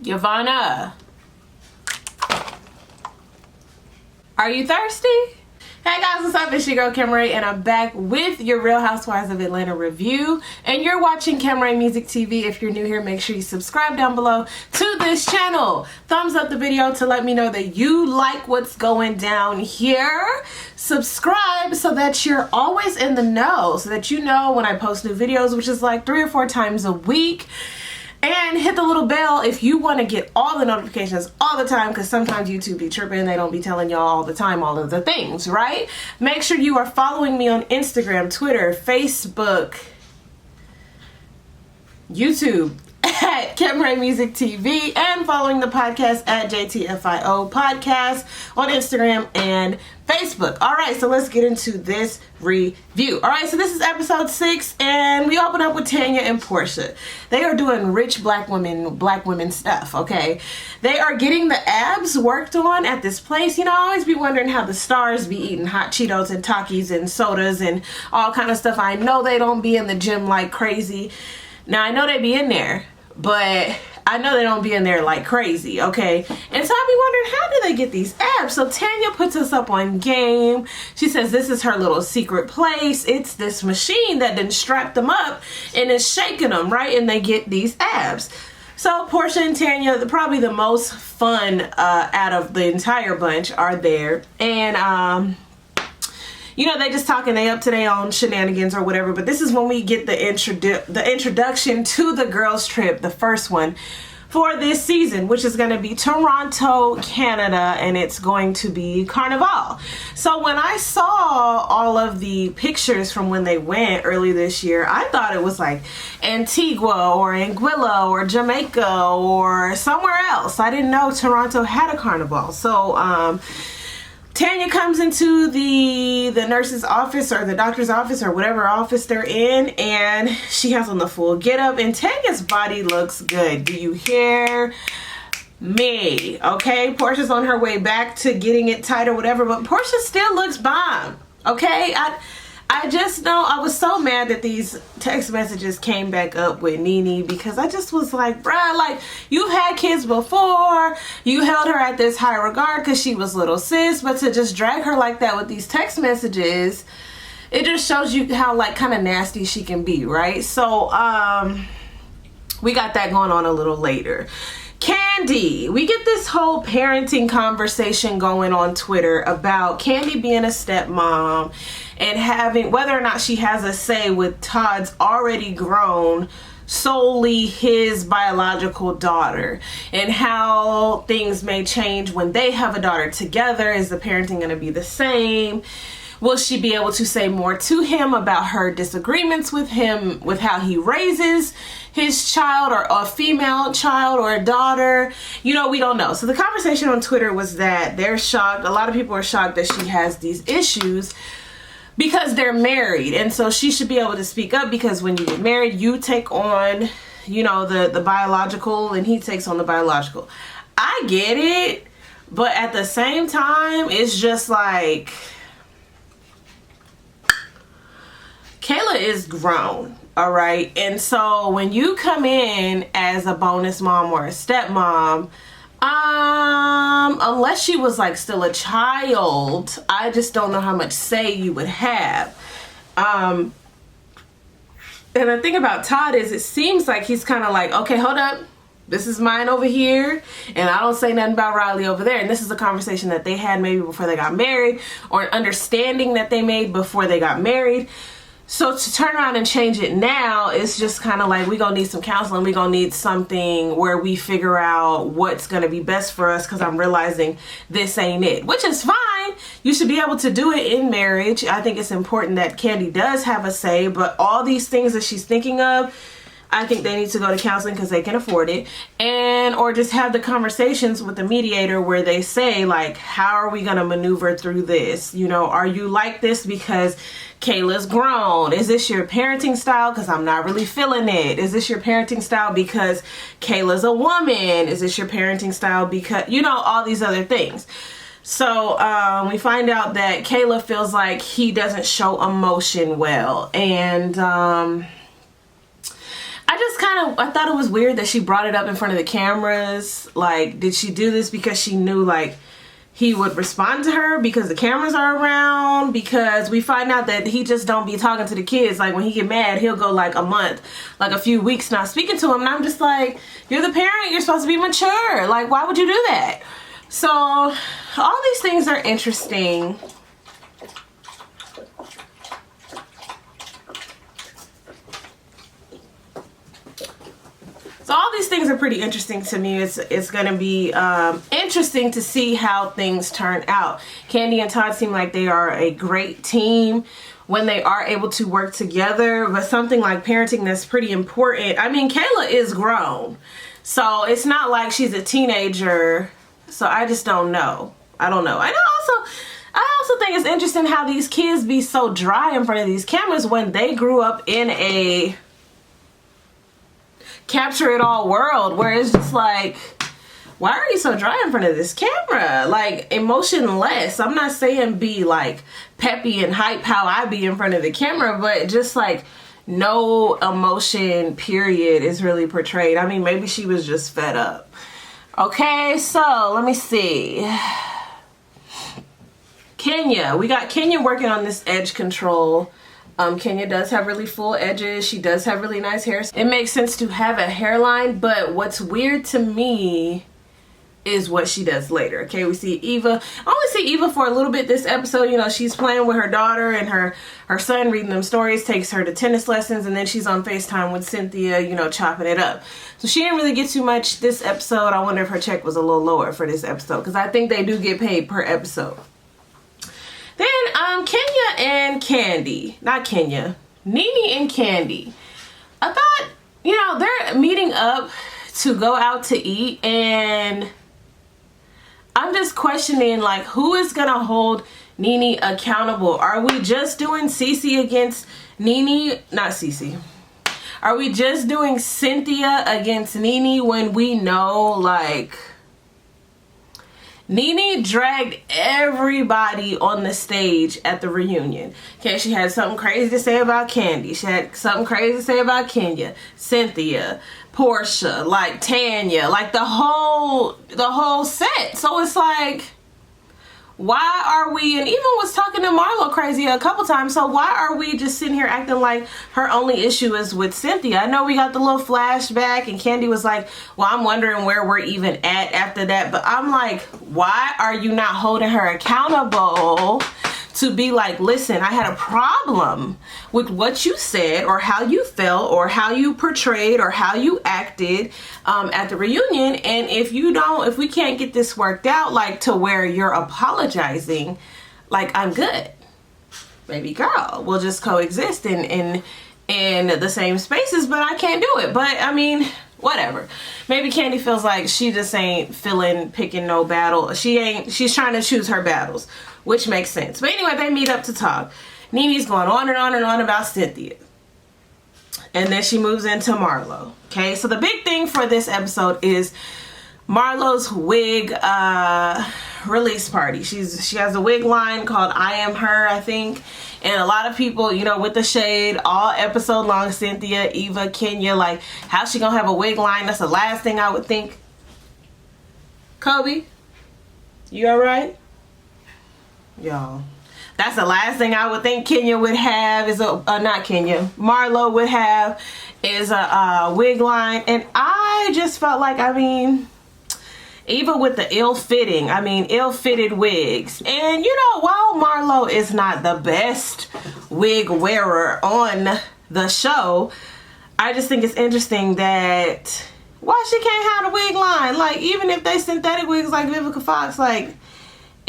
Jovanna, are you thirsty? Hey guys, what's up? It's your girl Kim Ray, and I'm back with your Real Housewives of Atlanta review. And you're watching Kim Ray Music TV. If you're new here, make sure you subscribe down below to this channel. Thumbs up the video to let me know that you like what's going down here. Subscribe so that you're always in the know, so that you know when I post new videos, which is like 3 or 4 times a week. And hit the little bell if you want to get all the notifications all the time, because sometimes YouTube be tripping. They don't be telling y'all all the time all of the things, right? Make sure you are following me on Instagram, Twitter, Facebook, YouTube at Kim Ray Music TV, and following the podcast at JTFIO Podcast on Instagram and Facebook. Alright, so let's get into this review. Alright, so this is episode 6, and we open up with Tanya and Portia. They are doing rich black women stuff, okay? They are getting the abs worked on at this place. You know, I always be wondering how the stars be eating hot Cheetos and Takis and sodas and all kind of stuff. I know they don't be in the gym like crazy. Now, I know they be in there, but I know they don't be in there like crazy, okay? And so I be wondering, how do they get these abs? So Tanya puts us up on game. She says this is her little secret place. It's this machine that then strapped them up and is shaking them, right? And they get these abs. So Portia and Tanya, probably the most fun out of the entire bunch, are there. And you know, they just talking, they up to their own shenanigans or whatever, but this is when we get the introduction to the girls trip, the first one for this season, which is going to be Toronto, Canada, and it's going to be Carnival. So when I saw all of the pictures from when they went early this year, I thought it was like Antigua or Anguilla or Jamaica or somewhere else. I didn't know Toronto had a carnival. So Tanya comes into the nurse's office or the doctor's office or whatever office they're in, and she has on the full getup, and Tanya's body looks good. Do you hear me? Okay, Portia's on her way back to getting it tight or whatever, but Portia still looks bomb. Okay, I just know I was so mad that these text messages came back up with Nene, because I just was like, bruh, like, you've had kids before. You held her at this high regard because she was little sis, but to just drag her like that with these text messages, it just shows you how, like, kind of nasty she can be, right? So, we got that going on a little later. Kandi, we get this whole parenting conversation going on Twitter about Kandi being a stepmom and having whether or not she has a say with Todd's already grown, solely his biological daughter, and how things may change when they have a daughter together. Is the parenting going to be the same? Will she be able to say more to him about her disagreements with him, with how he raises his child, or a female child or a daughter? You know, we don't know. So the conversation on Twitter was that they're shocked. A lot of people are shocked that she has these issues because they're married. And so she should be able to speak up, because when you get married, you take on, you know, the biological, and he takes on the biological. I get it. But at the same time, it's just like, Kayla is grown, all right? And so when you come in as a bonus mom or a stepmom, unless she was like still a child, I just don't know how much say you would have. And the thing about Todd is, it seems like he's kind of like, okay, hold up. This is mine over here, and I don't say nothing about Riley over there. And this is a conversation that they had maybe before they got married, or an understanding that they made before they got married. So to turn around and change it now, it's just kind of like, we're going to need some counseling. We're going to need something where we figure out what's going to be best for us, because I'm realizing this ain't it, which is fine. You should be able to do it in marriage. I think it's important that Kandi does have a say, but all these things that she's thinking of, I think they need to go to counseling because they can afford it, and or just have the conversations with the mediator where they say, like, how are we going to maneuver through this? You know, are you like this because Kayla's grown? Is this your parenting style? Because I'm not really feeling it. Is this your parenting style because Kayla's a woman? Is this your parenting style because, you know, all these other things. So we find out that Kayla feels like he doesn't show emotion well, and I thought it was weird that she brought it up in front of the cameras. Like, did she do this because she knew like he would respond to her because the cameras are around? Because we find out that he just don't be talking to the kids. Like, when he get mad, he'll go like a month, like a few weeks not speaking to him. And I'm just like, you're the parent, you're supposed to be mature. Like, why would you do that? So all these things are interesting. So all these things are pretty interesting to me. It's going to be interesting to see how things turn out. Kandi and Todd seem like they are a great team when they are able to work together. But something like parenting that's pretty important. I mean, Kayla is grown, so it's not like she's a teenager. So I just don't know. I don't know. And I also think it's interesting how these kids be so dry in front of these cameras when they grew up in a capture it all world where it's just like, why are you so dry in front of this camera? Like, emotionless. I'm not saying be like peppy and hype how I be in front of the camera, but just like no emotion period is really portrayed. I mean, maybe she was just fed up. Okay, so let me see. Kenya. We got Kenya working on this edge control. Kenya does have really full edges. She does have really nice hair. It makes sense to have a hairline, but what's weird to me is what she does later. Okay, we see Eva. I only see Eva for a little bit this episode. You know, she's playing with her daughter and her son, reading them stories, takes her to tennis lessons, and then she's on FaceTime with Cynthia, you know, chopping it up. So she didn't really get too much this episode. I wonder if her check was a little lower for this episode, because I think they do get paid per episode. Then Kenya and Kandi, not Kenya, Nene and Kandi. I thought, you know, they're meeting up to go out to eat, and I'm just questioning, like, who is gonna hold Nene accountable? Are we just doing Cece against Nene? Not Cece. Are we just doing Cynthia against Nene when we know, like, Nene dragged everybody on the stage at the reunion. Okay, she had something crazy to say about Kandi. She had something crazy to say about Kenya, Cynthia, Portia, like Tanya, like the whole set. So it's like, why are we, and even was talking to Marlo crazy a couple times, so why are we just sitting here acting like her only issue is with Cynthia? I know we got the little flashback and Kandi was like, well, I'm wondering where we're even at after that, but I'm like, why are you not holding her accountable to be like, listen, I had a problem with what you said or how you felt or how you portrayed or how you acted at the reunion, and if we can't get this worked out, like to where you're apologizing, like, I'm good, baby girl, we'll just coexist in the same spaces, but I can't do it. But I mean, whatever. Maybe Kandi feels like she just ain't picking no battle. She's trying to choose her battles, which makes sense. But anyway, they meet up to talk. Nene's going on and on and on about Cynthia. And then she moves into Marlo. Okay, so the big thing for this episode is Marlo's wig release party. She has a wig line called I Am Her, I think. And a lot of people, you know, with the shade, all episode long, Cynthia, Eva, Kenya, like, how's she gonna have a wig line? That's the last thing I would think. Kobe, you alright? Y'all, that's the last thing I would think Kenya would have is not Kenya, Marlo would have is a wig line. And I just felt like, I mean, even with the ill-fitted wigs. And you know, while Marlo is not the best wig wearer on the show, I just think it's interesting that why she can't have a wig line. Like, even if they synthetic wigs like Vivica Fox, like,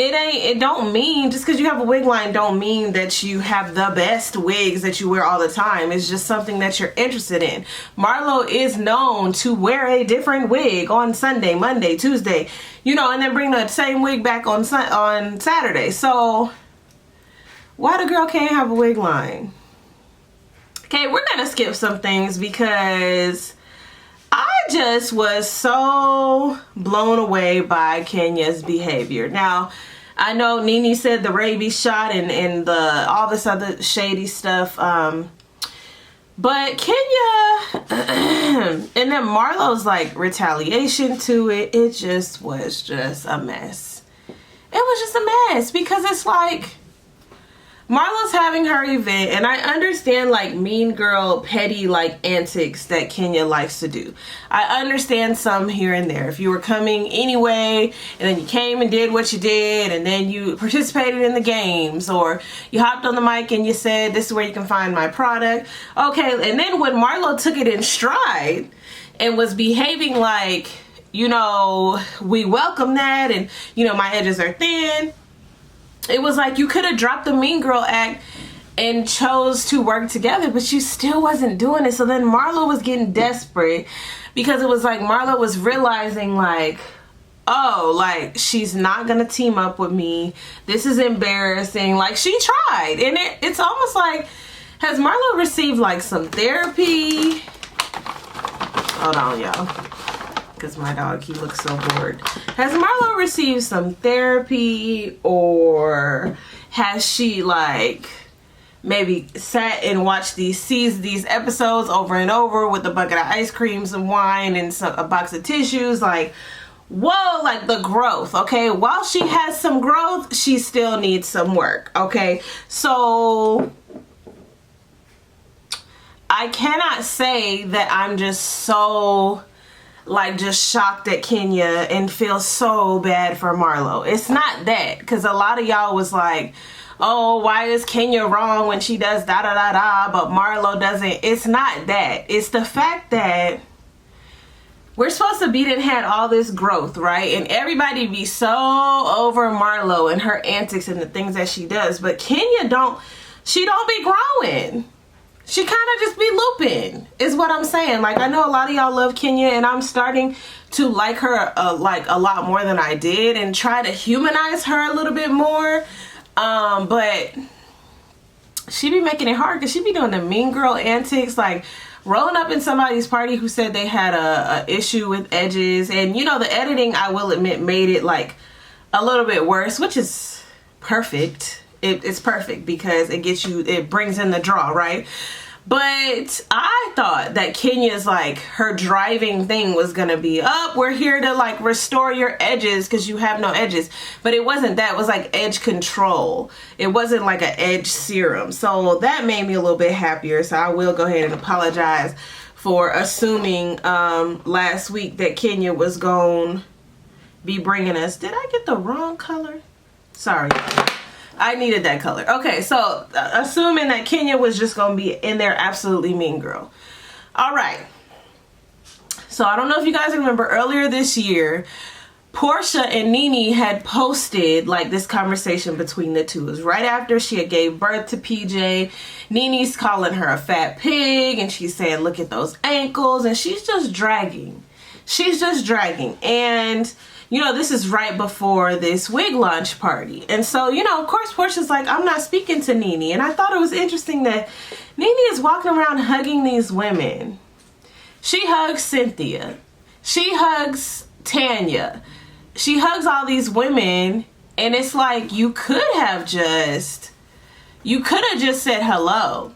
it don't mean, just because you have a wig line don't mean that you have the best wigs that you wear all the time. It's just something that you're interested in. Marlo is known to wear a different wig on Sunday, Monday, Tuesday, you know, and then bring the same wig back on Saturday. So why the girl can't have a wig line? Okay, we're gonna skip some things because I just was so blown away by Kenya's behavior. Now, I know Nene said the rabies shot and all this other shady stuff. But Kenya, and then Marlo's like retaliation to it, it just was just a mess. It was just a mess because it's like Marlo's having her event, and I understand like mean girl petty like antics that Kenya likes to do. I understand some here and there. If you were coming anyway and then you came and did what you did and then you participated in the games, or you hopped on the mic and you said this is where you can find my product, okay. And then when Marlo took it in stride and was behaving like, you know, we welcome that, and you know, my edges are thin, it was like you could have dropped the mean girl act and chose to work together, but you still wasn't doing it. So then Marlo was getting desperate because it was like Marlo was realizing like, oh, like she's not gonna team up with me. This is embarrassing. Like she tried, and it's almost like, has Marlo received like some therapy? Hold on, y'all, because my dog, he looks so bored. Has Marlo received some therapy, or has she like maybe sat and watched these episodes over and over with a bucket of ice cream, some wine, and a box of tissues? Like, whoa, like the growth, okay? While she has some growth, she still needs some work, okay? So I cannot say that I'm just so like just shocked at Kenya and feel so bad for Marlo. It's not that, because a lot of y'all was like, oh, why is Kenya wrong when she does da da da da but Marlo doesn't? It's not that. It's the fact that we're supposed to be done had all this growth, right? And everybody be so over Marlo and her antics and the things that she does, but Kenya don't be growing. She kind of just be looping, is what I'm saying. Like, I know a lot of y'all love Kenya, and I'm starting to like her like a lot more than I did, and try to humanize her a little bit more. But she be making it hard because she be doing the mean girl antics, like rolling up in somebody's party who said they had a issue with edges. And you know, the editing, I will admit, made it like a little bit worse, which is perfect. It's perfect because it brings in the draw, right? But I thought that Kenya's like her driving thing was gonna be up. We're here to like restore your edges because you have no edges. But it wasn't that. It was like edge control. It wasn't like an edge serum. So that made me a little bit happier. So I will go ahead and apologize for assuming last week that Kenya was gonna be bringing us. Did I get the wrong color? Sorry. I needed that color. Okay, so assuming that Kenya was just going to be in there absolutely mean girl. All right. So I don't know if you guys remember earlier this year, Portia and Nene had posted like this conversation between the two. It was right after she had gave birth to PJ. Nene's calling her a fat pig, and she's saying, look at those ankles, and she's just dragging. She's just dragging. And you know, this is right before this wig launch party. And so, you know, of course, Portia's like, I'm not speaking to Nene. And I thought it was interesting that Nene is walking around hugging these women. She hugs Cynthia. She hugs Tanya. She hugs all these women. And it's like, you could have just said hello.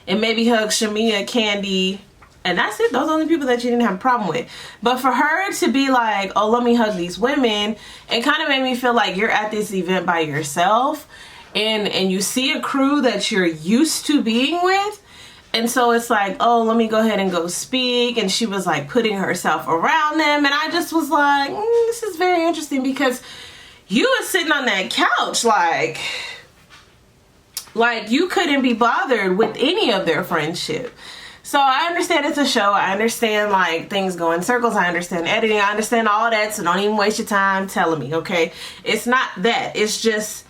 And maybe hug Shamia, Candy, and that's it. Those are the people that you didn't have a problem with. But for her to be like, oh, let me hug these women, it kind of made me feel like you're at this event by yourself, and you see a crew that you're used to being with. And so it's like, oh, let me go ahead and go speak. And she was like putting herself around them. And I just was like, this is very interesting, because you was sitting on that couch like you couldn't be bothered with any of their friendship. So I understand it's a show. I understand like things go in circles. I understand editing. I understand all that. So don't even waste your time telling me, okay? It's not that. It's just,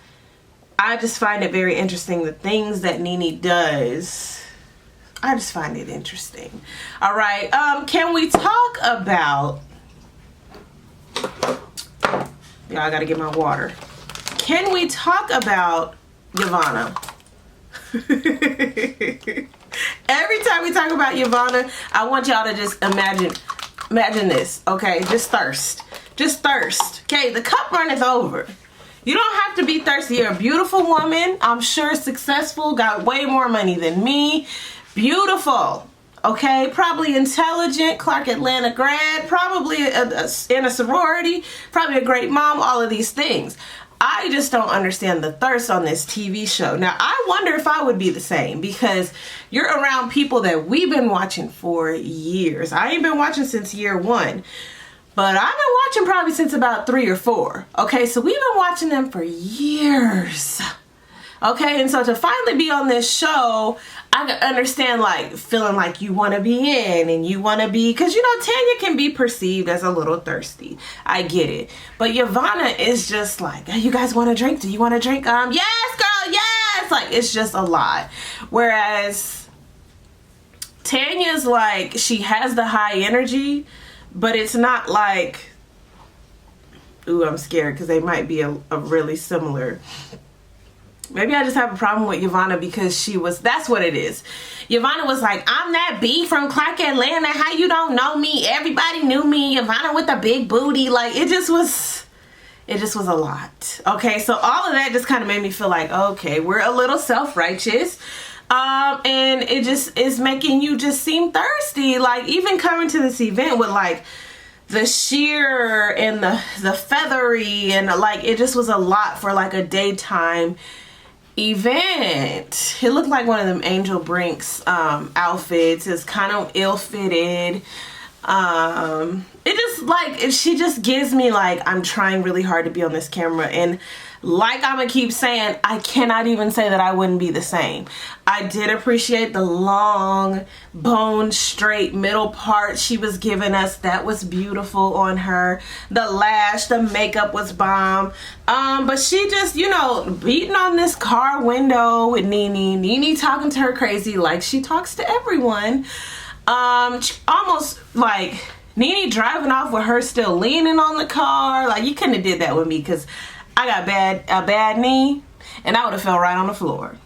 I just find it very interesting, the things that Nene does. I just find it interesting. All right. Can we talk about, y'all, I gotta get my water. Can we talk about Jovanna? Every time we talk about Jovanna, I want y'all to just imagine this, okay? Just thirst. Okay, the cup runneth over. You don't have to be thirsty. You're a beautiful woman. I'm sure successful, got way more money than me. Beautiful. Okay, probably intelligent, Clark Atlanta grad, probably in a sorority, probably a great mom, all of these things. I just don't understand the thirst on this TV show. Now, I wonder if I would be the same, because you're around people that we've been watching for years. I ain't been watching since year 1, but I've been watching probably since about 3 or 4. Okay, so we've been watching them for years. Okay, and so to finally be on this show, I can understand, like, feeling like you want to be in and you want to be, because, you know, Tanya can be perceived as a little thirsty. I get it. But Jovanna is just like, hey, you guys want to drink? Do you want to drink? Yes, girl, yes! Like, it's just a lot. Whereas Tanya's like, she has the high energy, but it's not like, ooh, I'm scared because they might be a really similar. Maybe I just have a problem with Jovanna because that's what it is. Jovanna was like, I'm that B from Clark Atlanta. How you don't know me? Everybody knew me. Jovanna with a big booty. Like, it just was a lot. Okay, so all of that just kind of made me feel like, okay, we're a little self-righteous. And it just is making you just seem thirsty. Like, even coming to this event with, like, the sheer and the feathery, and, like, it just was a lot for, like, a daytime event. It looked like one of them Angel Brinks outfits. It's kind of ill-fitted. It just, like, she just gives me, like, I'm trying really hard to be on this camera, and like I'm gonna keep saying, I cannot even say that I wouldn't be the same. I did appreciate the long, bone straight middle part she was giving us. That was beautiful on her. The lash, the makeup was bomb. But she just, you know, beating on this car window with Nene talking to her crazy like she talks to everyone. Almost like Nene driving off with her still leaning on the car. Like, you couldn't have did that with me, because I got a bad knee, and I would have fell right on the floor.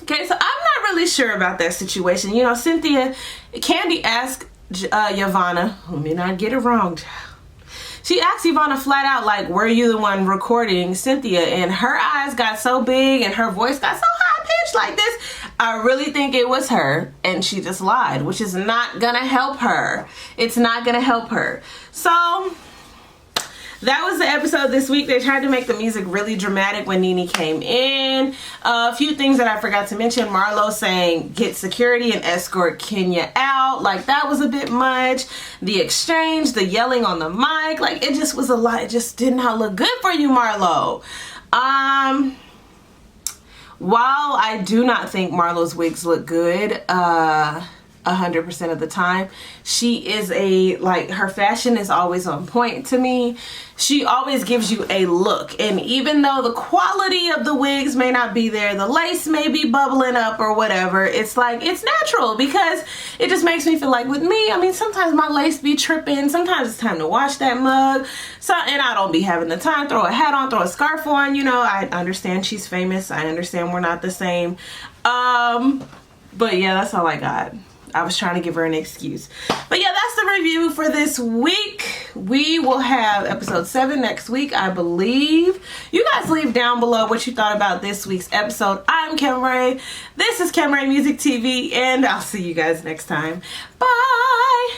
Okay, so I'm not really sure about that situation. You know, Candy asked Jovanna, let me not get it wrong, she asked Jovanna flat out, like, were you the one recording Cynthia? And her eyes got so big and her voice got so high-pitched like this. I really think it was her, and she just lied, which is not gonna help her. It's not gonna help her. So that was the episode this week. They tried to make the music really dramatic when Nene came in. A few things that I forgot to mention. Marlo saying, get security and escort Kenya out. Like, that was a bit much. The exchange, the yelling on the mic. Like, it just was a lot. It just did not look good for you, Marlo. While I do not think Marlo's wigs look good, 100% of the time, she is her fashion is always on point to me. She always gives you a look, and even though the quality of the wigs may not be there, the lace may be bubbling up or whatever, it's like, it's natural, because it just makes me feel like, with me, I mean, sometimes my lace be tripping, sometimes it's time to wash that mug, and I don't be having the time. Throw a hat on, throw a scarf on, you know. I understand she's famous, I understand we're not the same, but yeah, that's all I got. I was trying to give her an excuse. But yeah, that's the review for this week. We will have episode 7 next week, I believe. You guys leave down below what you thought about this week's episode. I'm Kim Ray. This is Kim Ray Music TV, and I'll see you guys next time. Bye!